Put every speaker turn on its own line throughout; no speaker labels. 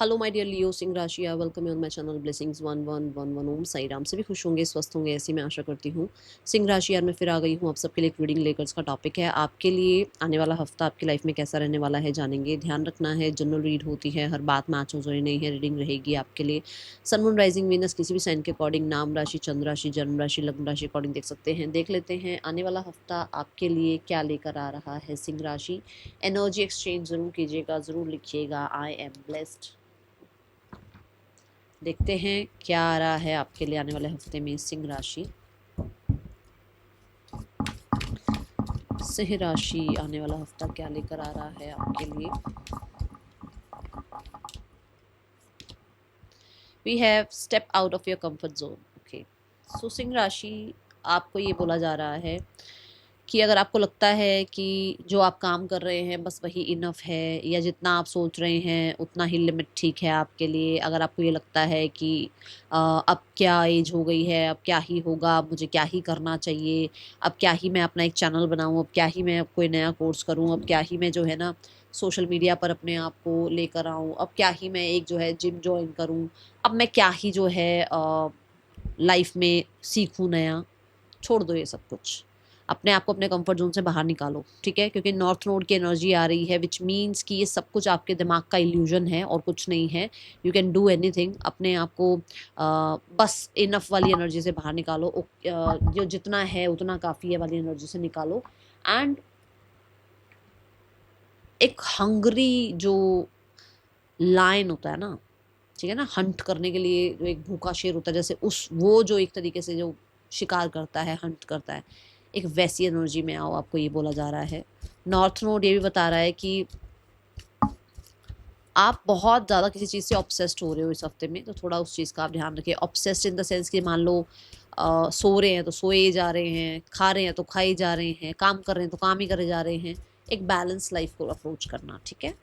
Hello my dear लियो सिंह राशि, welcome you on my channel blessings 1111 ओम साई राम। सभी खुश होंगे, स्वस्थ होंगे, ऐसी मैं आशा करती हूँ। सिंह राशि यार मैं फिर आ गई हूँ आप सबके लिए एक रीडिंग लेकर। इसका टॉपिक है आपके लिए आने वाला हफ्ता आपकी लाइफ में कैसा रहने वाला है, जानेंगे। ध्यान रखना है, जनरल रीड होती है, हर बात मैच हो जाए नहीं है, रीडिंग रहेगी आपके लिए। सन मून राइजिंग वीनस किसी भी साइन के अकॉर्डिंग, नाम राशि, चंद्र राशि, जन्म राशि, लग्न राशि अकॉर्डिंग देख सकते हैं। देख लेते हैं आने वाला हफ्ता आपके लिए क्या लेकर आ रहा है सिंह राशि। एनर्जी एक्सचेंज जरूर कीजिएगा, जरूर लिखिएगा आई एम ब्लेस्ड। देखते हैं क्या आ रहा है आपके लिए आने वाले हफ्ते में सिंह राशि। सिंह राशि आने वाला हफ्ता क्या लेकर आ रहा है आपके लिए। We have step out of your comfort zone. Okay, so सिंह राशि आपको ये बोला जा रहा है कि अगर आपको लगता है कि जो आप काम कर रहे हैं बस वही इनफ है, या जितना आप सोच रहे हैं उतना ही लिमिट ठीक है आपके लिए। अगर आपको ये लगता है कि अब क्या एज हो गई है, अब क्या ही होगा, अब मुझे क्या ही करना चाहिए, अब क्या ही मैं अपना एक चैनल बनाऊं, अब क्या ही मैं कोई नया कोर्स करूं, अब क्या ही मैं जो है ना सोशल मीडिया पर अपने आप को लेकर आऊं, अब क्या ही मैं एक जो है जिम ज्वाइन करूं, अब मैं क्या ही जो है लाइफ में सीखूं नया। छोड़ दो ये सब कुछ, अपने आप को अपने कंफर्ट जोन से बाहर निकालो, ठीक है। क्योंकि नॉर्थ नोड की एनर्जी आ रही है, विच मीन्स कि ये सब कुछ आपके दिमाग का इल्यूजन है और कुछ नहीं है। You can do anything. अपने आप को बस इनफ वाली एनर्जी से बाहर निकालो। जो जितना है उतना काफ़ी है वाली एनर्जी से निकालो। एंड एक हंगरी जो लायन होता है ना, ठीक है ना, हंट करने के लिए जो एक भूखा शेर होता है, जैसे उस वो जो एक तरीके से जो शिकार करता है, हंट करता है, एक वैसी एनर्जी में आओ, आपको ये बोला जा रहा है। नॉर्थ नोड ये भी बता रहा है कि आप बहुत ज़्यादा किसी चीज़ से ऑब्सेस्ड हो रहे हो इस हफ्ते में, तो थोड़ा उस चीज़ का आप ध्यान रखिए। ऑब्सेस्ड इन द सेंस कि मान लो सो रहे हैं तो सोए जा रहे हैं, खा रहे हैं तो खाए जा रहे हैं, काम कर रहे हैं तो काम ही करे जा रहे हैं। एक बैलेंस लाइफ को अप्रोच करना, ठीक है।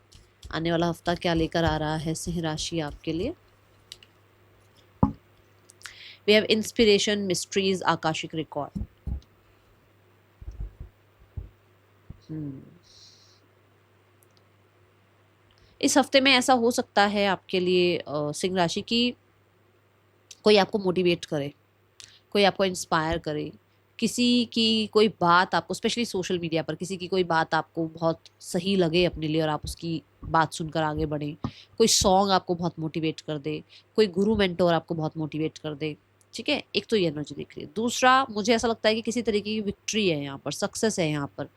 आने वाला हफ्ता क्या लेकर आ रहा है सिंह राशि आपके लिए। We have inspiration, mysteries, Akashic record. इस हफ्ते में ऐसा हो सकता है आपके लिए सिंह राशि की कोई आपको मोटिवेट करे, कोई आपको इंस्पायर करे, किसी की कोई बात आपको, स्पेशली सोशल मीडिया पर किसी की कोई बात आपको बहुत सही लगे अपने लिए और आप उसकी बात सुनकर आगे बढ़ें। कोई सॉन्ग आपको बहुत मोटिवेट कर दे, कोई गुरु मेंटोर आपको बहुत मोटिवेट कर दे, ठीक है। एक तो ये एनर्जी दिख रही है। दूसरा, मुझे ऐसा लगता है कि किसी तरीके की विक्ट्री है यहाँ पर, सक्सेस है यहाँ पर,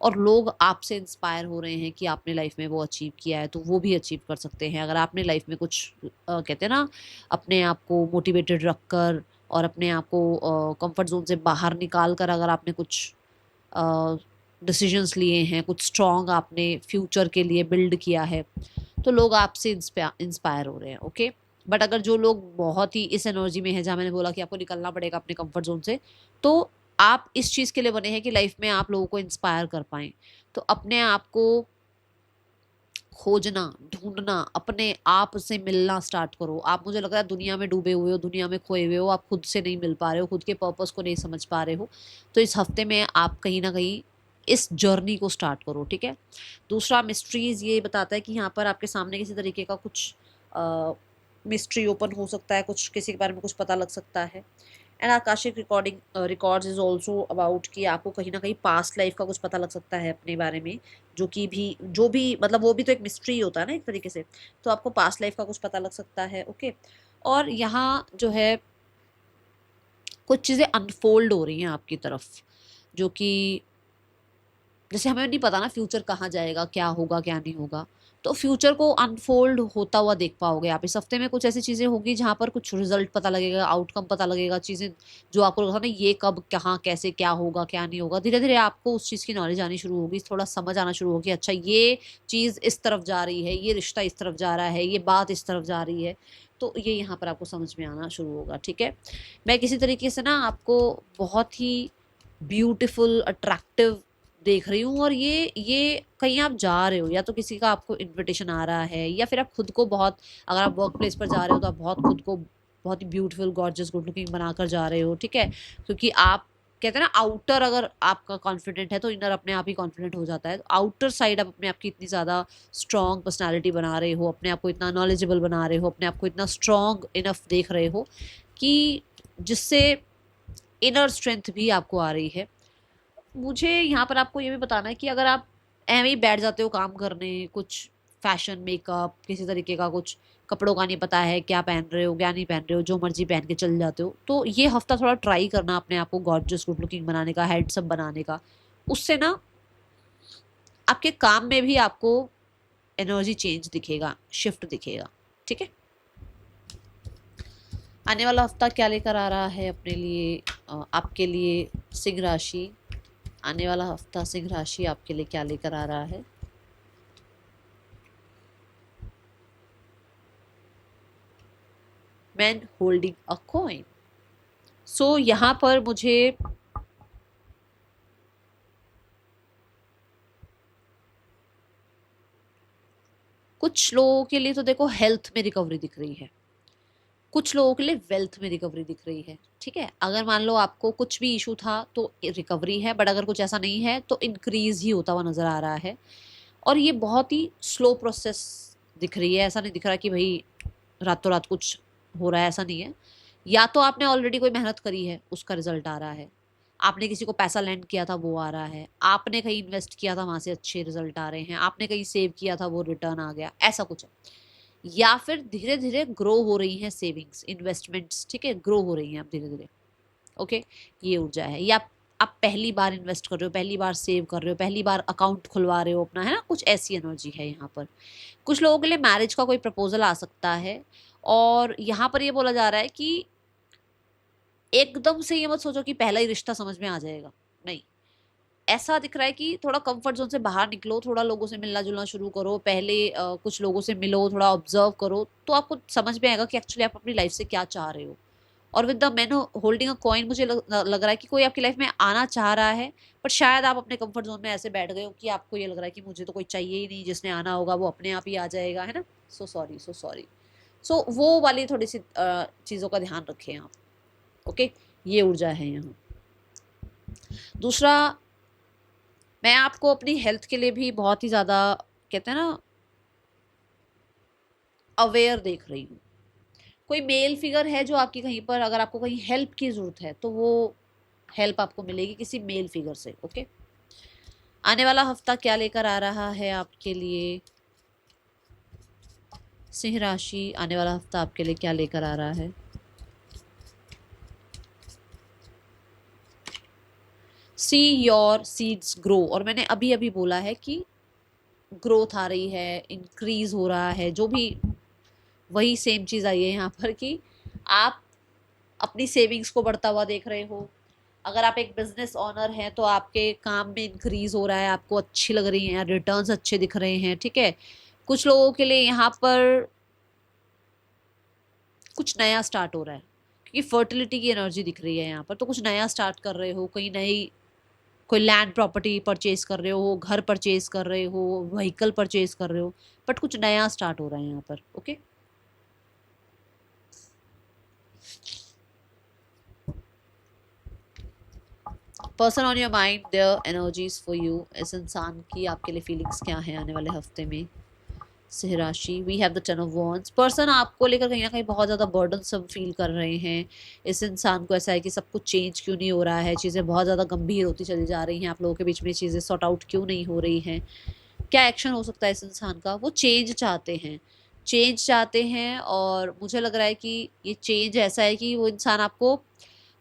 और लोग आपसे इंस्पायर हो रहे हैं कि आपने लाइफ में वो अचीव किया है तो वो भी अचीव कर सकते हैं। अगर आपने लाइफ में कुछ कहते हैं ना, अपने आप को मोटिवेटेड रखकर और अपने आप को कंफर्ट जोन से बाहर निकाल कर अगर आपने कुछ डिसीजंस लिए हैं, कुछ स्ट्रॉन्ग आपने फ्यूचर के लिए बिल्ड किया है, तो लोग आपसे इंस्पायर हो रहे हैं, ओके। बट अगर जो लोग बहुत ही इस एनर्जी में है जहाँ मैंने बोला कि आपको निकलना पड़ेगा अपने कंफर्ट जोन से, तो आप इस चीज़ के लिए बने हैं कि लाइफ में आप लोगों को इंस्पायर कर पाएँ। तो अपने आप को खोजना, ढूंढना, अपने आप से मिलना स्टार्ट करो। आप, मुझे लग रहा है, दुनिया में डूबे हुए हो, दुनिया में खोए हुए हो, आप खुद से नहीं मिल पा रहे हो, खुद के पर्पस को नहीं समझ पा रहे हो। तो इस हफ्ते में आप कहीं ना कहीं इस जर्नी को स्टार्ट करो, ठीक है। दूसरा, मिस्ट्रीज ये बताता है कि यहाँ पर आपके सामने किसी तरीके का कुछ मिस्ट्री ओपन हो सकता है, कुछ किसी के बारे में कुछ पता लग सकता है। And Akashic records is also about कि आपको कहीं ना कहीं पास्ट लाइफ का कुछ पता लग सकता है अपने बारे में, जो भी मतलब वो भी तो एक मिस्ट्री होता है ना एक तरीके से। तो आपको पास्ट लाइफ का कुछ पता लग सकता है, ओके। और यहाँ जो है कुछ चीज़ें अनफोल्ड हो रही हैं आपकी तरफ, जो कि जैसे हमें नहीं पता ना फ्यूचर कहाँ जाएगा, क्या होगा क्या नहीं होगा, तो फ्यूचर को अनफोल्ड होता हुआ देख पाओगे आप इस हफ्ते में। कुछ ऐसी चीज़ें होगी जहाँ पर कुछ रिजल्ट पता लगेगा, आउटकम पता लगेगा, चीज़ें जो आपको लगा ना ये कब कहाँ कैसे क्या होगा क्या नहीं होगा, धीरे धीरे आपको उस चीज़ की नॉलेज आनी शुरू होगी, थोड़ा समझ आना शुरू होगी। अच्छा, ये चीज़ इस तरफ जा रही है, ये रिश्ता इस तरफ जा रहा है, ये बात इस तरफ जा रही है, तो ये यहाँ पर आपको समझ में आना शुरू होगा, ठीक है। मैं किसी तरीके से ना आपको बहुत ही ब्यूटीफुल, अट्रैक्टिव देख रही हूँ, और ये कहीं आप जा रहे हो, या तो किसी का आपको इनविटेशन आ रहा है, या फिर आप खुद को बहुत, अगर आप वर्क प्लेस पर जा रहे हो तो आप बहुत खुद को बहुत ही ब्यूटीफुल, गॉर्जियस, गुड लुकिंग बनाकर जा रहे हो, ठीक है। क्योंकि आप कहते हैं ना, आउटर अगर आपका कॉन्फिडेंट है तो इनर अपने आप ही कॉन्फिडेंट हो जाता है। तो आउटर साइड आप अपने आप की इतनी ज़्यादा स्ट्रॉन्ग पर्सनालिटी बना रहे हो, अपने आप को इतना नॉलेजेबल बना रहे हो, अपने आप को इतना स्ट्रॉन्ग इनफ देख रहे हो कि जिससे इनर स्ट्रेंथ भी आपको आ रही है। मुझे यहाँ पर आपको ये भी बताना है कि अगर आप ऐਵੇਂ ही बैठ जाते हो काम करने, कुछ फैशन मेकअप किसी तरीके का, कुछ कपड़ों का नहीं पता है क्या पहन रहे हो क्या नहीं पहन रहे हो, जो मर्जी पहन के चल जाते हो, तो ये हफ्ता थोड़ा ट्राई करना अपने आप को गॉर्जियस गुड लुकिंग बनाने का, हैंडसम बनाने का। उससे ना आपके काम में भी आपको एनर्जी चेंज दिखेगा, शिफ्ट दिखेगा। ठीक है, आने वाला हफ्ता क्या लेकर आ रहा है अपने लिए, आपके लिए सिंह राशि। आने वाला हफ्ता सिंह राशि आपके लिए क्या लेकर आ रहा है। Man holding a coin. So यहां पर मुझे कुछ लोगों के लिए तो देखो हेल्थ में रिकवरी दिख रही है, कुछ लोगों के लिए वेल्थ में रिकवरी दिख रही है। ठीक है, अगर मान लो आपको कुछ भी इशू था तो रिकवरी है, बट अगर कुछ ऐसा नहीं है तो इंक्रीज ही होता हुआ नजर आ रहा है। और ये बहुत ही स्लो प्रोसेस दिख रही है, ऐसा नहीं दिख रहा कि भाई रातों रात कुछ हो रहा है, ऐसा नहीं है। या तो आपने ऑलरेडी कोई मेहनत करी है उसका रिजल्ट आ रहा है, आपने किसी को पैसा लेंड किया था वो आ रहा है, आपने कहीं इन्वेस्ट किया था वहां से अच्छे रिजल्ट आ रहे हैं, आपने कहीं सेव किया था वो रिटर्न आ गया, ऐसा कुछ है। या फिर धीरे धीरे ग्रो हो रही हैं सेविंग्स इन्वेस्टमेंट्स, ठीक है, ग्रो हो रही हैं अब धीरे धीरे। ओके, ये ऊर्जा है। या आप पहली बार इन्वेस्ट कर रहे हो, पहली बार सेव कर रहे हो, पहली बार अकाउंट खुलवा रहे हो अपना, है ना, कुछ ऐसी एनर्जी है यहाँ पर। कुछ लोगों के लिए मैरिज का कोई प्रपोजल आ सकता है। और यहाँ पर ये बोला जा रहा है कि एकदम से ये मत सोचो कि पहला ही रिश्ता समझ में आ जाएगा, नहीं। ऐसा दिख रहा है कि थोड़ा कंफर्ट जोन से बाहर निकलो, थोड़ा लोगों से मिलना जुलना शुरू करो, पहले कुछ लोगों से मिलो, थोड़ा ऑब्जर्व करो, तो आपको समझ में आएगा कि एक्चुअली आप अपनी लाइफ से क्या चाह रहे हो। और with the man holding a coin मुझे लग रहा है कि कोई आपकी लाइफ में आना चाह रहा है, पर शायद आप अपने कंफर्ट जोन में ऐसे बैठ गए हो कि आपको ये लग रहा है कि मुझे तो कोई चाहिए ही नहीं, जिसने आना होगा वो अपने आप ही आ जाएगा, है ना। So sorry, so sorry. सो वो वाली थोड़ी सी चीज़ों का ध्यान रखें आप। ओके, ये ऊर्जा है यहाँ। दूसरा, मैं आपको अपनी हेल्थ के लिए भी बहुत ही ज़्यादा, कहते हैं ना, अवेयर देख रही हूँ। कोई मेल फिगर है जो आपकी कहीं पर, अगर आपको कहीं हेल्प की ज़रूरत है तो वो हेल्प आपको मिलेगी किसी मेल फिगर से। ओके, आने वाला हफ्ता क्या लेकर आ रहा है आपके लिए सिंह राशि। आने वाला हफ्ता आपके लिए क्या लेकर आ रहा है। See your seeds grow. और मैंने अभी अभी बोला है कि ग्रोथ आ रही है, इंक्रीज हो रहा है, जो भी वही सेम चीज़ आई है यहाँ पर कि आप अपनी सेविंग्स को बढ़ता हुआ देख रहे हो। अगर आप एक बिजनेस ऑनर हैं तो आपके काम में इंक्रीज हो रहा है, आपको अच्छी लग रही हैं, रिटर्न्स अच्छे दिख रहे हैं। ठीक है, कुछ लोगों के लिए यहाँ पर कुछ नया स्टार्ट हो रहा है, क्योंकि फर्टिलिटी की एनर्जी दिख रही है यहाँ पर, तो कुछ नया स्टार्ट कर रहे हो, कहीं नई कोई लैंड प्रॉपर्टी परचेज कर रहे हो, घर परचेज कर रहे हो, व्हीकल परचेज कर रहे हो, बट कुछ नया स्टार्ट हो रहा है यहाँ पर। Okay, person on your mind, their energies for you. इस इंसान की आपके लिए फीलिंग्स क्या है आने वाले हफ्ते में सिंह राशि। We have the ten of wands. Person आपको लेकर कहीं ना कहीं बहुत ज़्यादा बर्डन सब फील कर रहे हैं। इस इंसान को ऐसा है कि सब कुछ चेंज क्यों नहीं हो रहा है, चीज़ें बहुत ज़्यादा गंभीर होती चली जा रही हैं, आप लोगों के बीच में चीज़ें सॉर्ट आउट क्यों नहीं हो रही हैं। क्या एक्शन हो सकता है इस इंसान का, वो चेंज चाहते हैं, चेंज चाहते हैं। और मुझे लग रहा है कि ये चेंज ऐसा है कि वो इंसान आपको,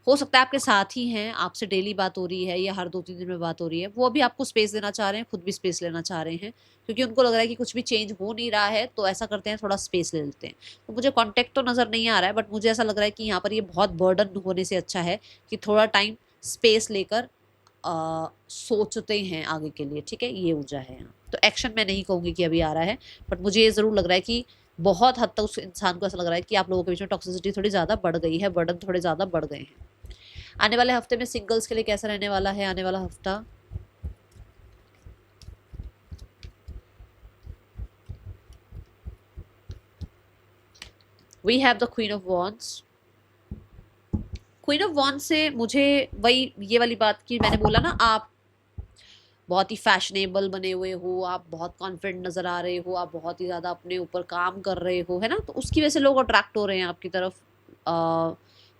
हो सकता है आपके साथ ही हैं, आपसे डेली बात हो रही है या हर 2-3 दिन में बात हो रही है, वो अभी आपको स्पेस देना चाह रहे हैं, खुद भी स्पेस लेना चाह रहे हैं, क्योंकि उनको लग रहा है कि कुछ भी चेंज हो नहीं रहा है, तो ऐसा करते हैं थोड़ा स्पेस ले लेते हैं। तो मुझे कॉन्टेक्ट तो नज़र नहीं आ रहा है, बट मुझे ऐसा लग रहा है कि यहाँ पर ये बहुत बर्डन होने से अच्छा है कि थोड़ा टाइम स्पेस लेकर सोचते हैं आगे के लिए। ठीक है, ये ऊर्जा है यहाँ। तो एक्शन मैं नहीं कहूँगी कि अभी आ रहा है, बट मुझे ये ज़रूर लग रहा है कि बहुत हद तक उस इंसान को ऐसा लग रहा है कि आप लोगों के बीच में टॉक्सिसिटी थोड़ी ज़्यादा बढ़ गई है, बर्डन थोड़े ज़्यादा बढ़ गए हैं। आने वाले हफ्ते में सिंगल्स के लिए कैसा रहने वाला है आने वाला हफ्ता। We have the queen of wands. Queen of wands से मुझे वही ये वाली बात की मैंने बोला ना, आप बहुत ही फैशनेबल बने हुए हो, आप बहुत कॉन्फिडेंट नज़र आ रहे हो, आप बहुत ही ज़्यादा अपने ऊपर काम कर रहे हो, है ना, तो उसकी वजह से लोग अट्रैक्ट हो रहे हैं आपकी तरफ।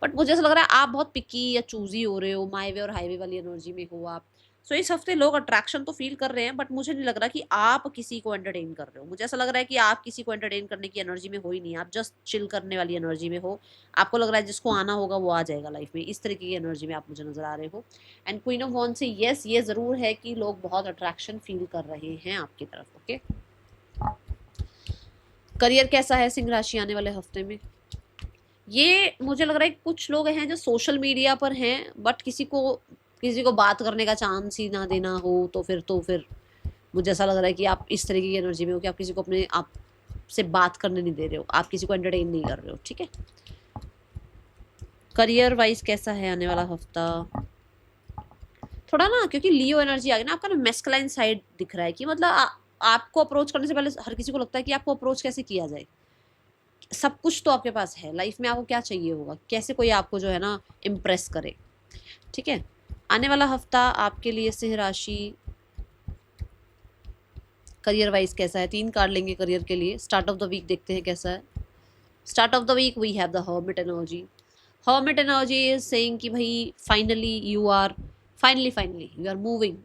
बट मुझे ऐसा लग रहा है आप बहुत पिकी या चूजी हो रहे हो, माई वे और हाईवे वाली एनर्जी में हो आप। सो इस हफ्ते लोग अट्रैक्शन तो फील कर रहे हैं, बट मुझे नहीं लग रहा कि आप किसी को एंटरटेन कर रहे हो। मुझे ऐसा लग रहा है कि आप किसी को एंटरटेन करने की एनर्जी में हो ही नहीं, आप जस्ट चिल करने वाली एनर्जी में हो। आपको लग रहा है जिसको आना होगा वो आ जाएगा लाइफ में, इस तरीके की एनर्जी में आप मुझे नजर आ रहे हो। एंड क्वीन ऑफ वॉन्ड से यस ये ज़रूर है कि लोग बहुत अट्रैक्शन फील कर रहे हैं आपकी तरफ। ओके, करियर कैसा है सिंह राशि आने वाले हफ्ते में? ये मुझे लग रहा है कुछ लोग हैं जो सोशल मीडिया पर हैं, बट किसी को बात करने का चांस ही ना देना हो, तो फिर मुझे ऐसा लग रहा है कि आप इस तरीके की एनर्जी में हो कि आप किसी को अपने आप से बात करने नहीं दे रहे हो, आप किसी को एंटरटेन नहीं कर रहे हो। ठीक है, करियर वाइज कैसा है आने वाला हफ्ता? थोड़ा ना, क्योंकि लियो एनर्जी आ गई ना, आपका ना मैस्कुलाइन साइड दिख रहा है कि मतलब आपको अप्रोच करने से पहले हर किसी को लगता है कि आपको अप्रोच कैसे किया जाए। सब कुछ तो आपके पास है लाइफ में, आपको क्या चाहिए होगा, कैसे कोई आपको जो है ना इम्प्रेस करे। ठीक है, आने वाला हफ्ता आपके लिए सिंह राशि करियर वाइज कैसा है? 3 कार्ड लेंगे करियर के लिए। स्टार्ट ऑफ द वीक देखते हैं कैसा है। Start of the week we have the hermit energy. Hermit energy is saying कि भाई फाइनली यू आर मूविंग।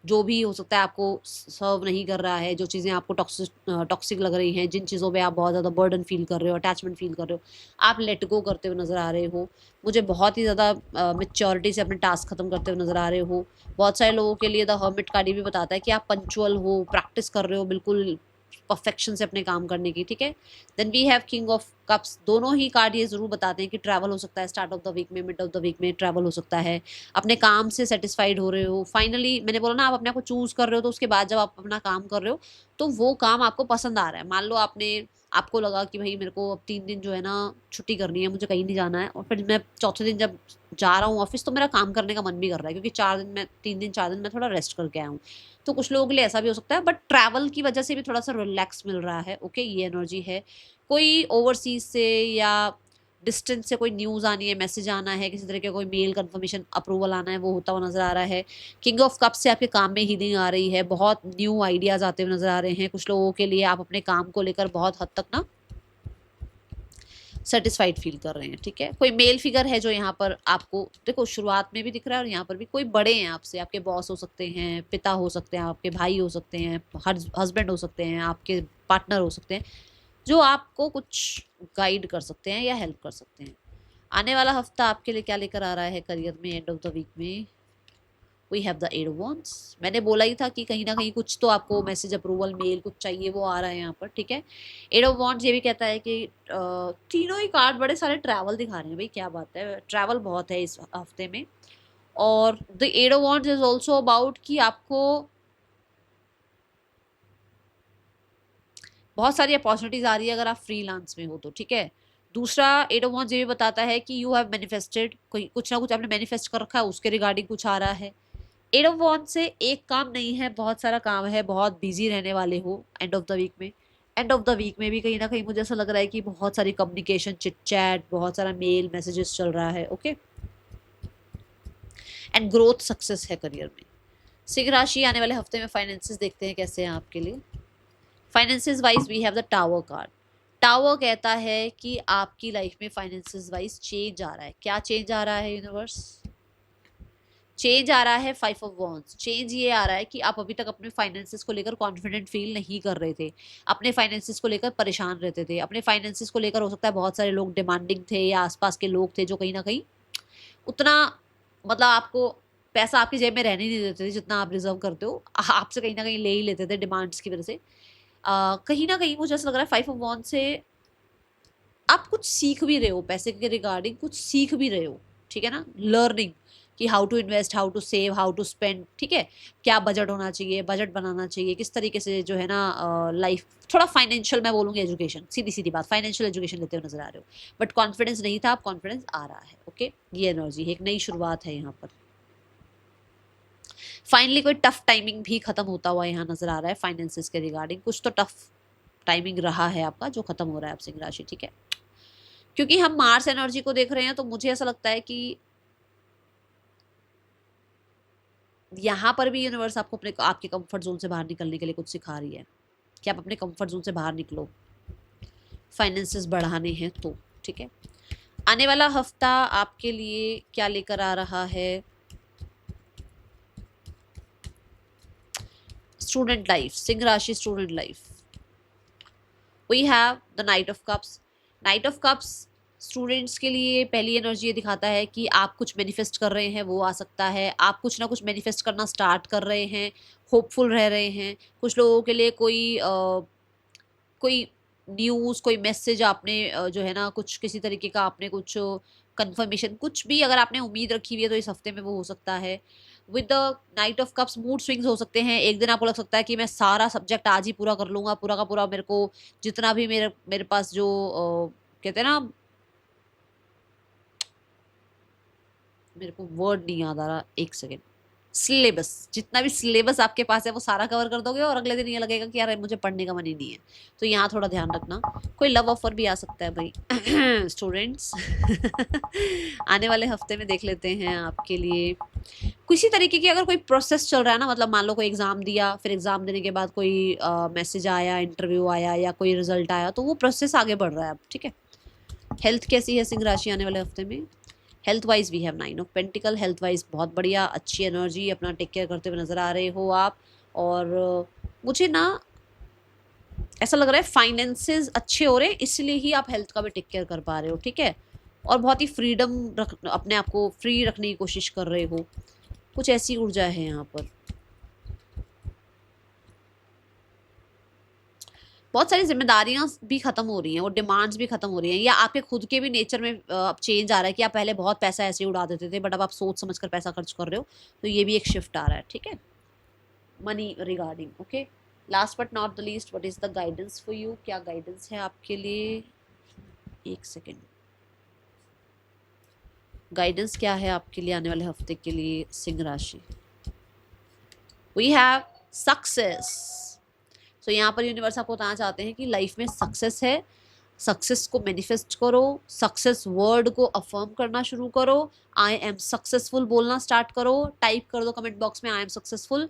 जो भी हो सकता है आपको सर्व नहीं कर रहा है, जो चीज़ें आपको टॉक्सिक लग रही हैं, जिन चीज़ों पे आप बहुत ज़्यादा बर्डन फील कर रहे हो, अटैचमेंट फील कर रहे हो, आप लेट गो करते हुए नज़र आ रहे हो। मुझे बहुत ही ज़्यादा मेच्योरिटी से अपने टास्क खत्म करते हुए नज़र आ रहे हो। बहुत सारे लोगों के लिए द हर्मिट कार्ड ये भी बताता है कि आप पंचुअल हो, प्रैक्टिस कर रहे हो बिल्कुल परफेक्शन से अपने काम करने की। ठीक है, then we have king of cups. दोनों ही कार्ड ये जरूर बताते हैं कि ट्रैवल हो सकता है स्टार्ट ऑफ द वीक में, मिड ऑफ द वीक में ट्रैवल हो सकता है। अपने काम से सेटिस्फाइड हो रहे हो, फाइनली मैंने बोला ना आप अपने आप को चूज कर रहे हो, तो उसके बाद जब आप अपना काम कर रहे हो तो वो काम आपको पसंद आ रहा है। मान लो आपको लगा कि भाई मेरे को अब 3 दिन जो है ना छुट्टी करनी है, मुझे कहीं नहीं जाना है, और फिर मैं चौथे दिन जब जा रहा हूँ ऑफिस तो मेरा काम करने का मन भी कर रहा है, क्योंकि 3 दिन 4 दिन मैं थोड़ा रेस्ट करके आया हूँ। तो कुछ लोगों के लिए ऐसा भी हो सकता है, बट ट्रैवल की वजह से भी थोड़ा सा रिलैक्स मिल रहा है। ओके, ये एनर्जी है। कोई ओवरसीज से या डिस्टेंस से कोई न्यूज़ आनी है, मैसेज आना है, किसी तरह का कोई मेल कंफर्मेशन अप्रूवल आना है, वो होता हुआ नजर आ रहा है। किंग ऑफ कप से आपके काम में हीलिंग आ रही है, बहुत न्यू आइडियाज आते हुए नजर आ रहे हैं। कुछ लोगों के लिए आप अपने काम को लेकर बहुत हद तक ना सेटिस्फाइड फील कर रहे हैं। ठीक है, कोई मेल फिगर है जो यहाँ पर आपको देखो शुरुआत में भी दिख रहा है, और यहाँ पर भी कोई बड़े हैं आपसे, आपके बॉस हो सकते हैं, पिता हो सकते हैं, आपके भाई हो सकते हैं, हस्बैंड हो सकते हैं, आपके पार्टनर हो सकते हैं, जो आपको कुछ गाइड कर सकते हैं या हेल्प कर सकते हैं। आने वाला हफ्ता आपके लिए क्या लेकर आ रहा है करियर में एंड ऑफ द वीक में? We have the 8 of wands. मैंने बोला ही था कि कहीं ना कहीं कुछ तो आपको मैसेज अप्रूवल मेल कुछ चाहिए, वो आ रहा है यहाँ पर। ठीक है, 8 ऑफ वांड्स ये भी कहता है कि तीनों ही कार्ड बड़े सारे ट्रैवल दिखा रहे हैं। भाई क्या बात है, ट्रैवल बहुत है इस हफ्ते में। और the 8 of wands is also about कि आपको बहुत सारी अपॉर्चुनिटीज आ रही है अगर आप फ्रीलांस में हो तो। ठीक है, दूसरा 8 ऑफ वांड्स ये भी बताता है कि यू हैव मैनिफेस्टेड, कोई कुछ ना कुछ आपने मैनिफेस्ट कर रखा है, उसके रिगार्डिंग कुछ आ रहा है। 8 ऑफ वांड्स से एक काम नहीं है, बहुत सारा काम है, बहुत बिजी रहने वाले हो एंड ऑफ द वीक में। एंड ऑफ द वीक में भी कहीं ना कहीं मुझे ऐसा लग रहा है कि बहुत सारी कम्युनिकेशन, चिट चैट, बहुत सारा मेल मैसेजेस चल रहा है। ओके, एंड ग्रोथ सक्सेस है करियर में। सिंह राशि आने वाले हफ्ते में फाइनेंसेस देखते हैं कैसे हैं आपके लिए। Finances wise we have the tower card. Tower कहता है कि आपकी लाइफ में फाइनेंसेस वाइज चेंज आ रहा है। क्या चेंज आ रहा है यूनिवर्स? चेंज आ रहा है 5 ऑफ वॉन्ड्स। चेंज ये आ रहा है कि आप अभी तक अपने फाइनेंसेस को लेकर कॉन्फिडेंट फील नहीं कर रहे थे, अपने फाइनेंसेस को लेकर परेशान रहते थे, अपने फाइनेंसेस को लेकर हो सकता है बहुत सारे लोग डिमांडिंग थे, या आसपास के लोग थे जो कहीं ना कहीं उतना मतलब आपको पैसा आपकी जेब में रहने नहीं देते थे जितना आप रिजर्व करते हो, आपसे कहीं ना कहीं ले ही लेते थे डिमांड्स की वजह से। कहीं ना कहीं मुझे ऐसा लग रहा है 5 ऑफ वॉन्ड से आप कुछ सीख भी रहे हो, पैसे के रिगार्डिंग कुछ सीख भी रहे हो। ठीक है ना, लर्निंग कि how to invest, how to save, how to spend. ठीक है, क्या बजट होना चाहिए, बजट बनाना चाहिए, किस तरीके से जो है ना लाइफ थोड़ा फाइनेंशियल, मैं बोलूँगी एजुकेशन, सीधी सीधी बात, फाइनेंशियल एजुकेशन लेते हुए नजर आ रहे हो। बट कॉन्फिडेंस नहीं था, अब कॉन्फिडेंस आ रहा है। ओके, ये एनर्जी है, एक नई शुरुआत है यहाँ पर। फाइनली कोई टफ टाइमिंग भी खत्म होता हुआ यहाँ नजर आ रहा है फाइनेंसेस के रिगार्डिंग। कुछ तो टफ टाइमिंग रहा है आपका जो खत्म हो रहा है अब सिंह राशि। ठीक है, क्योंकि हम मार्स एनर्जी को देख रहे हैं तो मुझे ऐसा लगता है कि यहाँ पर भी यूनिवर्स आपको अपने आपके कंफर्ट जोन से बाहर निकलने के लिए कुछ सिखा रही है कि आप अपने कंफर्ट जोन से बाहर निकलो, फाइनेंसेस बढ़ाने हैं तो। ठीक है, आने वाला हफ्ता आपके लिए क्या लेकर आ रहा है? स्टूडेंट लाइफ, सिंह राशि student life, we have the knight of cups. Knight of cups students के लिए पहली एनर्जी ये दिखाता है कि आप कुछ मैनिफेस्ट कर रहे हैं, वो आ सकता है। आप कुछ ना कुछ मैनिफेस्ट करना स्टार्ट कर रहे हैं, होपफुल रह रहे हैं। कुछ लोगों के लिए कोई न्यूज़, कोई मैसेज आपने जो है ना, कुछ किसी तरीके का आपने कुछ कंफर्मेशन, कुछ भी अगर आपने उम्मीद रखी हुई है तो इस हफ्ते में वो हो सकता है। With the knight of cups mood swings हो सकते हैं। एक दिन आपको लग सकता है कि मैं सारा सब्जेक्ट आज ही पूरा कर लूँगा, पूरा का पूरा मेरे को जितना भी मेरे मेरे पास जो कहते हैं ना, मेरे को वर्ड नहीं याद आ रहा, एक सेकेंड, सिलेबस, जितना भी सिलेबस आपके पास है वो सारा कवर कर दोगे और अगले दिन ये लगेगा कि यार मुझे पढ़ने का मन ही नहीं है। तो यहाँ थोड़ा ध्यान रखना। कोई लव ऑफर भी आ सकता है भाई स्टूडेंट्स आने वाले हफ्ते में देख लेते हैं आपके लिए किसी तरीके की अगर कोई प्रोसेस चल रहा है ना, मतलब मान लो कोई एग्जाम दिया, फिर एग्जाम देने के बाद कोई मैसेज आया, इंटरव्यू आया या कोई रिजल्ट आया, तो वो प्रोसेस आगे बढ़ रहा है अब। ठीक है, हेल्थ कैसी है सिंह राशि आने वाले हफ्ते में? Health wise we have 9 of pentacle. Health wise बहुत बढ़िया, अच्छी एनर्जी, अपना टेक केयर करते हुए नजर आ रहे हो आप। और मुझे ना ऐसा लग रहा है फाइनेंसेस अच्छे हो रहे हैं, इसलिए ही आप हेल्थ का भी टेक केयर कर पा रहे हो। ठीक है, और बहुत ही फ्रीडम रख, अपने आप को फ्री रखने की कोशिश कर रहे हो। कुछ ऐसी ऊर्जा है यहाँ पर। बहुत सारी जिम्मेदारियां भी खत्म हो रही हैं और डिमांड्स भी खत्म हो रही हैं, या आपके खुद के भी नेचर में अब चेंज आ रहा है कि आप पहले बहुत पैसा ऐसे ही उड़ा देते थे, बट अब आप सोच समझ कर पैसा खर्च कर रहे हो। तो ये भी एक शिफ्ट आ रहा है। ठीक है, money regarding. Okay, last but not the least, what is the guidance for you? क्या गाइडेंस है आपके लिए? एक सेकेंड, गाइडेंस क्या है आपके लिए आने वाले हफ्ते के लिए सिंह राशि? We have success. सो यहाँ पर यूनिवर्स आपको बताना चाहते हैं कि लाइफ में सक्सेस है, सक्सेस को मैनिफेस्ट करो, सक्सेस वर्ड को अफर्म करना शुरू करो। आई एम सक्सेसफुल बोलना स्टार्ट करो, टाइप कर दो कमेंट बॉक्स में आई एम सक्सेसफुल।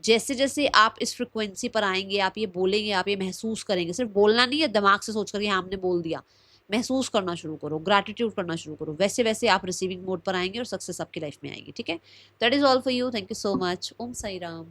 जैसे जैसे आप इस फ्रिक्वेंसी पर आएंगे, आप ये बोलेंगे, आप ये महसूस करेंगे, सिर्फ बोलना नहीं है दिमाग से सोच कर ये हमने बोल दिया, महसूस करना शुरू करो, ग्रैटिट्यूड करना शुरू करो। वैसे वैसे आप रिसीविंग मोड पर आएंगे और सक्सेस आपकी लाइफ में आएगी। ठीक है, that is all for you. Thank you so much. Om Sai Ram.